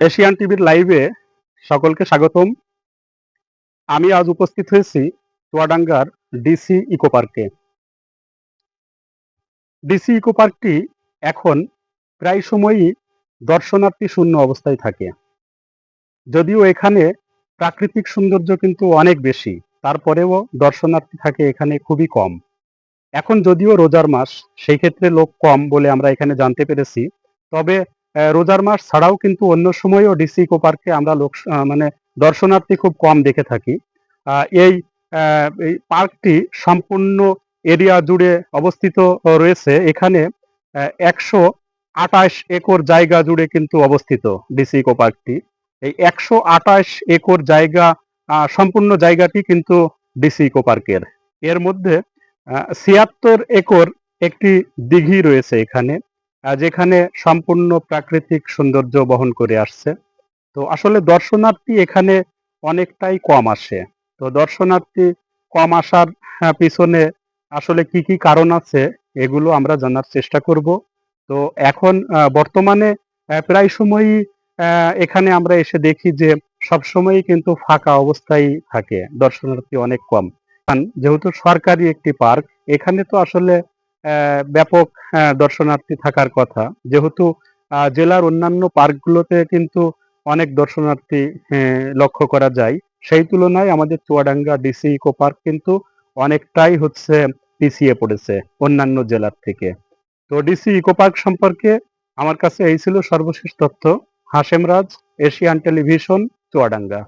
Asian টিভির লাইভে সকলকে স্বাগতম। আমি আজ উপস্থিত হয়েছি চুয়াডাঙ্গার ডিসি ইকো পার্কে। ডিসি ইকো পার্কটি এখন প্রায় সময়ই দর্শনার্থী শূন্য অবস্থায় থাকে। যদিও এখানে প্রাকৃতিক সৌন্দর্য কিন্তু অনেক বেশি, তারপরেও দর্শনার্থী থাকে এখানে খুবই কম। এখন যদিও রোজার মাস, সেই ক্ষেত্রে লোক কম বলে আমরা এখানে জানতে পেরেছি। তবে রোজার মাস ছাড়াও কিন্তু অন্য সময়ও ডিসি ইকো পার্কে আমরা মানে দর্শনার্থী খুব কম দেখে থাকি। এই পার্কটি সম্পূর্ণ এরিয়া জুড়ে অবস্থিত রয়েছে। এখানে ১২৮ একর জায়গা জুড়ে কিন্তু অবস্থিত ডিসি ইকো পার্কটি। এই ১২৮ একর জায়গা, সম্পূর্ণ জায়গাটি কিন্তু ডিসি ইকো পার্কের। এর মধ্যে ৭৬ একর একটি দিঘি রয়েছে এখানে, যেখানে সম্পূর্ণ প্রাকৃতিক সৌন্দর্য বহন করে আসছে। তো আসলে দর্শনার্থী এখানে অনেকটাই কম আসে। তো দর্শনার্থী কম আসার পিছনে আসলে কি কি কারণ আছে, এগুলো আমরা জানার চেষ্টা করব। তো এখন বর্তমানে প্রায় সময়ই এখানে আমরা এসে দেখি যে সবসময়ই কিন্তু ফাঁকা অবস্থায় থাকে, দর্শনার্থী অনেক কম। যেহেতু সরকারি একটি পার্ক, এখানে তো আসলে ব্যাপক দর্শনার্থী থাকার কথা। যেহেতু জেলার অন্যান্য পার্কগুলোতে কিন্তু অনেক দর্শনার্থী লক্ষ্য করা যায়। সেই তুলনায় আমাদের চুয়াডাঙ্গা ডিসি ইকো পার্ক কিন্তু অনেকটাই হচ্ছে পিছিয়ে পড়েছে অন্যান্য জেলার থেকে। তো ডিসি ইকো পার্ক সম্পর্কে আমার কাছে এই ছিল সর্বশেষ তথ্য। হাশেম রাজ, এশিয়ান টেলিভিশন, চুয়াডাঙ্গা।